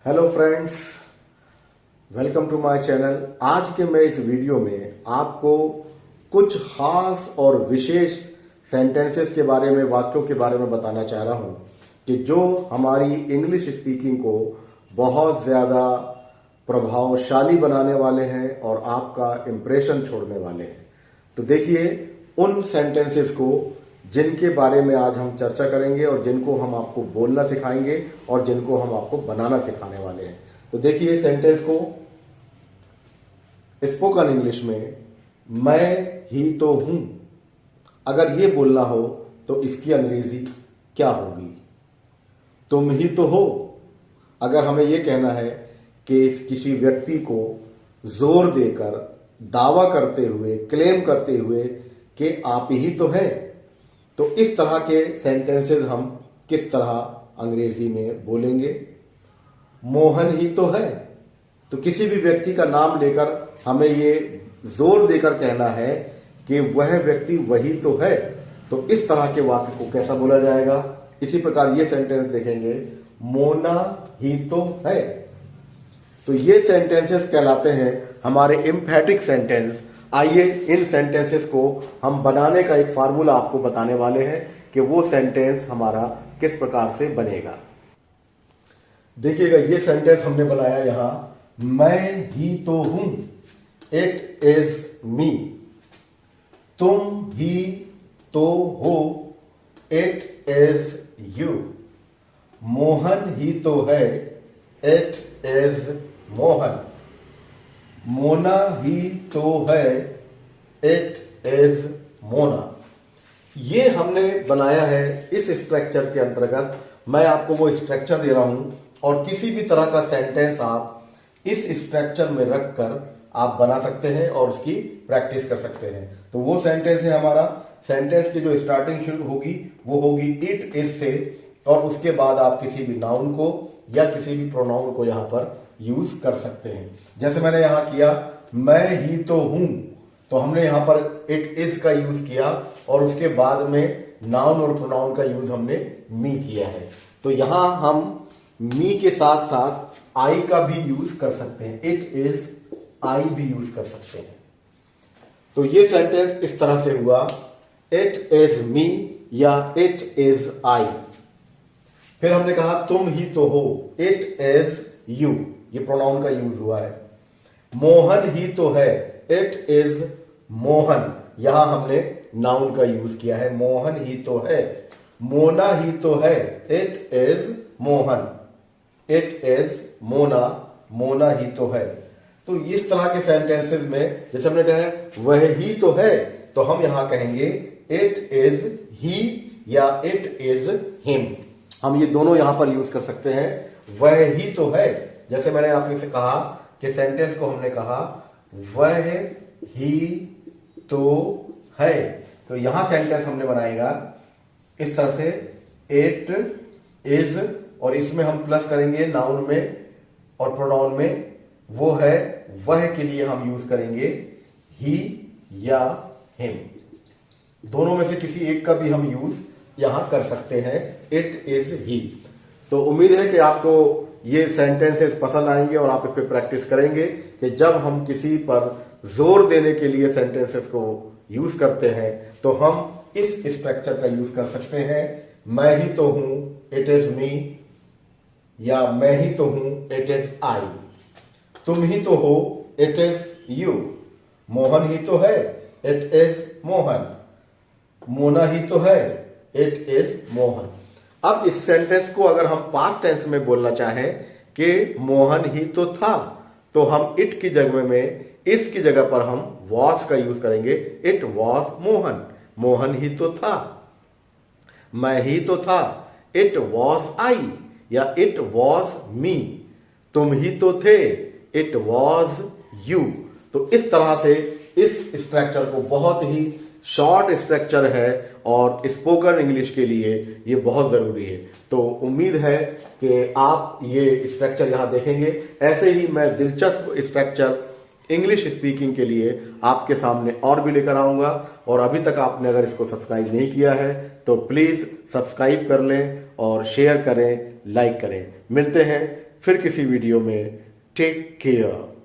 Hello friends, welcome to my channel. आज के मैं इस वीडियो में आपको कुछ खास और विशेष सेंटेंसेस के बारे में, वाक्यों के बारे में बताना चाह रहा हूं कि जो हमारी इंग्लिश स्पीकिंग को बहुत ज़्यादा प्रभावशाली बनाने वाले हैं और आपका इम्प्रेशन छोड़ने वाले हैं। तो देखिए उन सेंटेंसेस को जिनके बारे में आज हम चर्चा करेंगे और जिनको हम आपको बोलना सिखाएंगे और जिनको हम आपको बनाना सिखाने वाले हैं। तो देखिए सेंटेंस को स्पोकन इंग्लिश में, मैं ही तो हूं, अगर ये बोलना हो तो इसकी अंग्रेजी क्या होगी? तुम ही तो हो, अगर हमें ये कहना है कि किसी व्यक्ति को जोर देकर, दावा करते हुए, क्लेम करते हुए कि आप ही तो हैं, तो इस तरह के सेंटेंसेस हम किस तरह अंग्रेजी में बोलेंगे? मोहन ही तो है, तो किसी भी व्यक्ति का नाम लेकर हमें ये जोर देकर कहना है कि वह व्यक्ति वही तो है, तो इस तरह के वाक्य को कैसा बोला जाएगा? इसी प्रकार ये सेंटेंस देखेंगे, मोना ही तो है। तो ये सेंटेंसेस कहलाते हैं हमारे एम्फैटिक सेंटेंस। आइए इन सेंटेंसेस को हम बनाने का एक फार्मूला आपको बताने वाले हैं कि वो सेंटेंस हमारा किस प्रकार से बनेगा। देखिएगा ये सेंटेंस हमने बनाया यहां, मैं ही तो हूं, इट इज मी। तुम ही तो हो, इट इज यू। मोहन ही तो है, इट इज मोहन। मोना ही तो है, इट इज मोना। ये हमने बनाया है इस स्ट्रक्चर के अंतर्गत। मैं आपको वो स्ट्रक्चर दे रहा हूं और किसी भी तरह का सेंटेंस आप इस स्ट्रक्चर में रखकर आप बना सकते हैं और उसकी प्रैक्टिस कर सकते हैं। तो वो सेंटेंस है हमारा, सेंटेंस की जो स्टार्टिंग शुरू होगी वो होगी इट इज से, और उसके बाद आप किसी भी नाउन को या किसी भी प्रोनाउन को यहां पर यूज कर सकते हैं। जैसे मैंने यहां किया, मैं ही तो हूं, तो हमने यहां पर इट इज का यूज किया और उसके बाद में नाउन और प्रोनाउन का यूज हमने मी किया है। तो यहां हम मी के साथ साथ आई का भी यूज कर सकते हैं, इट इज आई भी यूज कर सकते हैं। तो ये सेंटेंस इस तरह से हुआ, इट इज मी या इट इज आई। फिर हमने कहा तुम ही तो हो, इट इज यू, ये प्रोनाउन का यूज हुआ है। मोहन ही तो है, इट इज मोहन, यहां हमने नाउन का यूज किया है, मोहन ही तो है। मोना ही तो है, it is Mohan, it is Mona, Mona ही तो है। तो इस तरह के सेंटेंसेस में जैसे हमने कहा वह ही तो है, तो हम यहां कहेंगे इट इज ही या इट इज हिम। हम ये दोनों यहां पर यूज कर सकते हैं। वह ही तो है, जैसे मैंने आपसे कहा कि सेंटेंस को हमने कहा वह ही तो है, तो यहां सेंटेंस हमने बनाएगा इस तरह से, इट इज, और इसमें हम प्लस करेंगे नाउन में और प्रोनाउन में, वो है वह के लिए हम यूज करेंगे ही या हिम। दोनों में से किसी एक का भी हम यूज यहां कर सकते हैं, इट इज ही। तो उम्मीद है कि आपको ये सेंटेंसेस पसंद आएंगे और आप इस पर प्रैक्टिस करेंगे कि जब हम किसी पर जोर देने के लिए सेंटेंसेस को यूज करते हैं तो हम इस स्ट्रक्चर का यूज कर सकते हैं। मैं ही तो हूं, इट इज मी, या मैं ही तो हूं, इट इज आई। तुम ही तो हो, इट इज यू। मोहन ही तो है, इट इज मोहन। मोना ही तो है, इट इज मोहन। अब इस सेंटेंस को अगर हम पास्ट टेंस में बोलना चाहें कि मोहन ही तो था, तो हम इट की जगह में, इस की जगह पर हम वॉज का यूज करेंगे, इट वॉज मोहन, मोहन ही तो था। मैं ही तो था, इट वॉज आई या इट वॉज मी। तुम ही तो थे, इट वॉज यू। तो इस तरह से इस स्ट्रक्चर को, बहुत ही शॉर्ट स्ट्रक्चर है और स्पोकन इंग्लिश के लिए ये बहुत जरूरी है। तो उम्मीद है कि आप ये स्ट्रक्चर यहां देखेंगे। ऐसे ही मैं दिलचस्प स्ट्रक्चर इंग्लिश स्पीकिंग के लिए आपके सामने और भी लेकर आऊंगा। और अभी तक आपने अगर इसको सब्सक्राइब नहीं किया है तो प्लीज सब्सक्राइब कर लें और शेयर करें, लाइक करें। मिलते हैं फिर किसी वीडियो में। Take care.